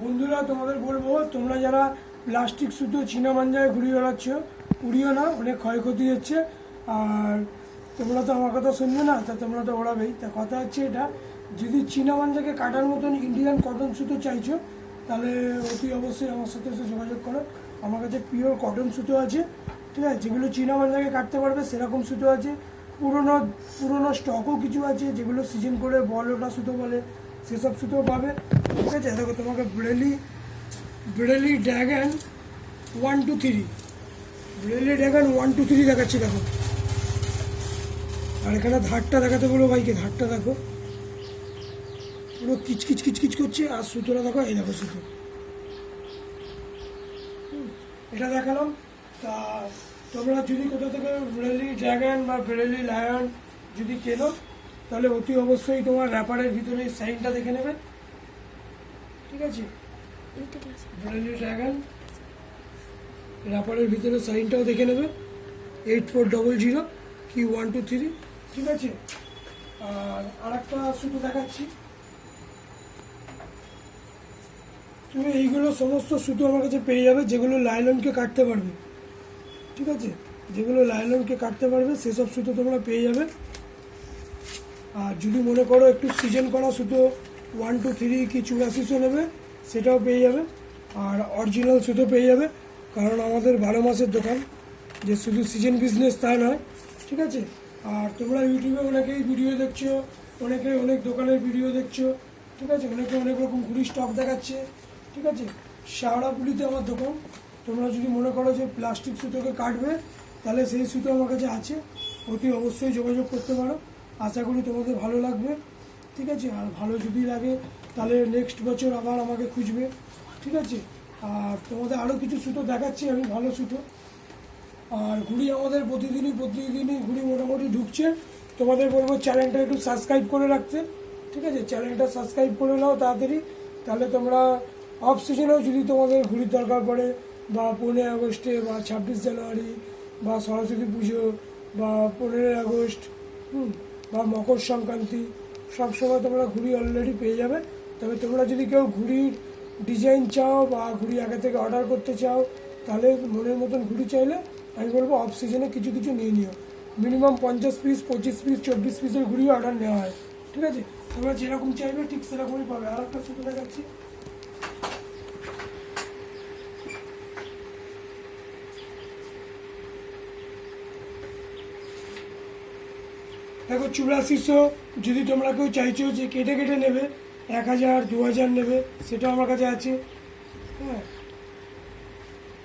বন্ধুরা তোমাদের বলবো, তোমরা যারা প্লাস্টিক সুতো চীনা মাঞ্জায় ঘুরিয়ে বেড়াচ্ছ, উড়িও না, অনেক ক্ষয়ক্ষতি হচ্ছে। আর তোমরা তো আমার কথা শুনবে না, তা তোমরা তো ওড়াবেই। তা কথা হচ্ছে এটা, যদি চীনা মাঞ্জাকে কাটার মতন ইন্ডিয়ান কটন সুতো চাইছো, তাহলে অতি অবশ্যই আমার সাথে এসে যোগাযোগ করো। আমার কাছে পিওর কটন সুতো আছে, ঠিক আছে, যেগুলো চীনা মাঞ্জাকে কাটতে পারবে সেরকম সুতো আছে। পুরোনো পুরোনো স্টকও কিছু আছে, যেগুলো সিজন করে বড়টা সুতো বলে, সেসব সুতোও পাবে। ঠিক আছে, দেখো তোমাকে ব্রেলি ড্র্যাগন 1 2 3 ব্রেলি ড্র্যাগন 1 2 3 দেখাচ্ছি, দেখো। আর এখানে ধারটা দেখাতে বলো ভাইকে, ধারটা দেখো, পুরো কিচকিচ কিচকিচ করছে। আর সুতোটা দেখো, এই দেখো সুতো, এটা দেখালাম। তা তোমরা যদি কোথাও থেকে ব্রেলি ড্র্যাগন বা ব্রেলি লায়ন যদি কেনো, তাহলে অতি অবশ্যই তোমার র্যাপারের ভিতরে সাইনটা দেখে নেবে, ঠিক আছে। ব্রেলি ড্র্যাগন র্যাপারের ভিতরে সাইনটাও দেখে নেবে, 8400 কি 1 2 3, ঠিক আছে। আর একটা সুতো দেখাচ্ছি, তুমি এইগুলো সমস্ত সুতো আমার কাছে পেয়ে যাবে, যেগুলো লাইলনকে কাটতে পারবে, ঠিক আছে, যেগুলো লাইলনকে কাটতে পারবে সেসব সুতো তোমরা পেয়ে যাবে। আর যদি মনে করো একটু সিজন করা সুতো 1 2 3 কি 8400 নেবে, সেটাও পেয়ে যাবে। আর অরিজিনাল সুতো পেয়ে যাবে, কারণ আমাদের 12 মাসের দোকান, যে শুধু সিজন বিজনেস তা নয়, ঠিক আছে। আর তোমরা ইউটিউবে অনেকেই ভিডিও দেখছো, অনেকে অনেক দোকানের ভিডিও দেখছো, ঠিক আছে, অনেকে অনেক রকম ঘুড়ি স্টক দেখাচ্ছে, ঠিক আছে। শেওড়াফুলিতে আমার দোকান। তোমরা যদি মনে করো যে প্লাস্টিক সুতোকে কাটবে, তাহলে সেই সুতো আমার কাছে আছে, অতি অবশ্যই যোগাযোগ করতে পারো। আশা করি তোমাদের ভালো লাগবে, ঠিক আছে। আর ভালো যদি লাগে তাহলে নেক্সট বছর আবার আমাকে খুঁজবে, ঠিক আছে। আর তোমাদের আরও কিছু সুতো দেখাচ্ছি আমি, ভালো সুতো। আর ঘুড়ি আমাদের প্রতিদিনই ঘুড়ি মোটামুটি ঢুকছে। তোমাদের বলবো চ্যানেলটা একটু সাবস্ক্রাইব করে রাখতে, ঠিক আছে। চ্যানেলটা সাবস্ক্রাইব করে নাও তাড়াতাড়ি, তাহলে তোমরা অফ সিজনেও যদি তোমাদের ঘুড়ির দরকার পড়ে, বা 15 আগস্টে বা 26 জানুয়ারি বা সরস্বতী পুজো বা 15 আগস্ট, বা মকর সংক্রান্তি, সবসময় তোমরা ঘুড়ি অলরেডি পেয়ে যাবে। তবে তোমরা যদি কেউ ঘুড়ির ডিজাইন চাও বা ঘুড়ি আগে থেকে অর্ডার করতে চাও, তাহলে মনের মতন ঘুড়ি চাইলে আমি বলবো অফ সিজনে কিছু কিছু নিয়ে নিও। মিনিমাম 50 পিস 25 পিস 24 পিসের ঘুড়ি অর্ডার নেওয়া হয়, ঠিক আছে। তোমরা যেরকম চাইবে ঠিক সেরকমই পাবে। আর একটা সুতো দেখাচ্ছি, দেখো 8400। যদি তোমরা কেউ চাইছো যে কেটে কেটে নেবে, 1000 2000 নেবে, সেটাও আমার কাছে আছে, হ্যাঁ।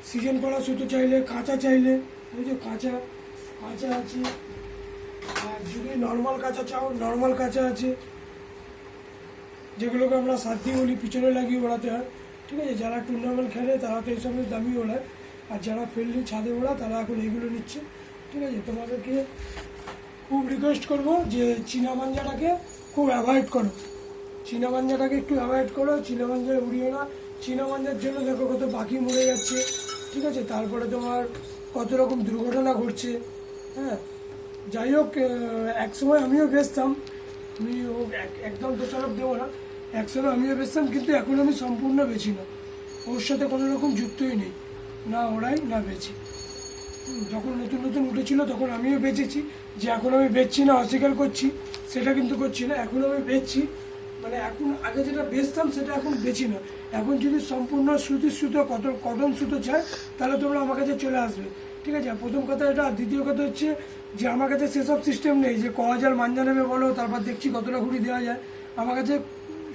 সিজন করা সুতো চাইলে, কাঁচা চাইলে, বুঝছো, কাঁচা কাঁচা আছে। আর যদি নর্মাল কাঁচা চাও, নর্মাল কাঁচা আছে, যেগুলোকে আমরা সাথী বলি, পিছনে লাগিয়ে ওড়াতে হয়, ঠিক আছে। যারা টুর্নামেন্ট খেলে তারা তো এইসবের দামি ওড়ায়, আর যারা ফেললি ছাদে ওড়া তারা এখন এইগুলো নিচ্ছে, ঠিক আছে। তোমাদেরকে খুব রিকোয়েস্ট করবো যে চীনা মাঞ্জাটাকে খুব অ্যাভয়েড করো, চীনা মাঞ্জাটাকে একটু অ্যাভয়েড করো, চীনা মাঞ্জায় উড়িও না। চীনা মাঞ্জার জন্য দেখো কত পাখি মরে যাচ্ছে, ঠিক আছে, তারপরে তোমার কত রকম দুর্ঘটনা ঘটছে, হ্যাঁ। যাই হোক, একসময় আমিও বেচতাম, আমি একদম দোষারোপ দেবো না, একসময় আমিও বেচতাম, কিন্তু এখন আমি সম্পূর্ণ বেচি না, ওর সাথে কোনো রকম যুক্তই নেই, না ওড়াই না বেচি। যখন নতুন নতুন উঠেছিল তখন আমিও বেচেছি, যে এখন আমি বেচছি না অস্বীকার করছি সেটা কিন্তু করছি না, এখন আমি বেচছি। মানে এখন আগে যেটা বেচতাম সেটা এখন বেচি না। এখন যদি সম্পূর্ণ সুতির সুতো কটন সুতো চায়, তাহলে তোমরা আমার কাছে চলে আসবে, ঠিক আছে। প্রথম কথা এটা। আর দ্বিতীয় কথা হচ্ছে যে আমার কাছে সেসব সিস্টেম নেই যে হাজার মাঞ্জা নেবে বলো, তারপর দেখছি কতটা ঘুড়ি দেওয়া যায়। আমার কাছে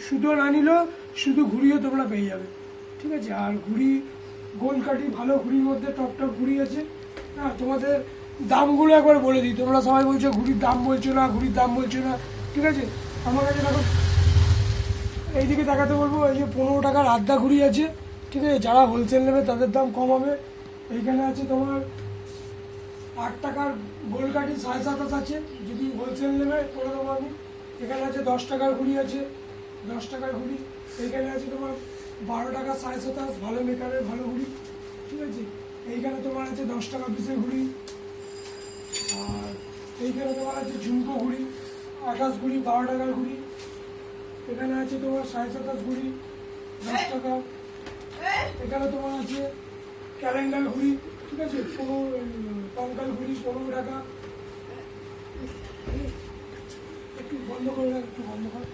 সুতো না নিলেও শুধু ঘুড়িও তোমরা পেয়ে যাবে, ঠিক আছে। আর ঘুড়ি গোলকাঠি ভালো ঘুড়ির মধ্যে টপ টপ ঘুড়ি আছে, হ্যাঁ। তোমাদের দামগুলো একবার বলে দিই, তোমরা সবাই বলছো ঘুড়ির দাম বলছো না, ঘুড়ির দাম বলছো না, ঠিক আছে। আমার কাছে দেখো, এইদিকে দেখাতে বলবো, এই যে 15 টাকার আধা ঘুড়ি আছে, ঠিক আছে। যারা হোলসেল নেবে তাদের দাম কম হবে। এইখানে আছে তোমার 8 টাকার গোলকাঠি 27.5 আছে, যদি হোলসেল নেবে করে দেবো আমি। এখানে আছে 10 টাকার ঘুড়ি আছে, 10 টাকার ঘুড়ি। এইখানে আছে তোমার 12 টাকা 27.5 ভালো মেকারের ভালো ঘুড়ি, ঠিক আছে। এইখানে তোমার আছে 10 টাকা পিসের ঘুড়ি। আর এইখানে তোমার আছে ঝুমকো ঘুড়ি 28 ঘুড়ি 12 টাকার ঘুড়ি। এখানে আছে তোমার 27.5 ঘুড়ি, 10 টাকা। এখানে তোমার আছে ক্যালেন্ডার ঘুড়ি, ঠিক আছে, কঙ্কাল ঘুড়ি 15 টাকা। একটু বন্ধ করে রাখ, একটু বন্ধ কর।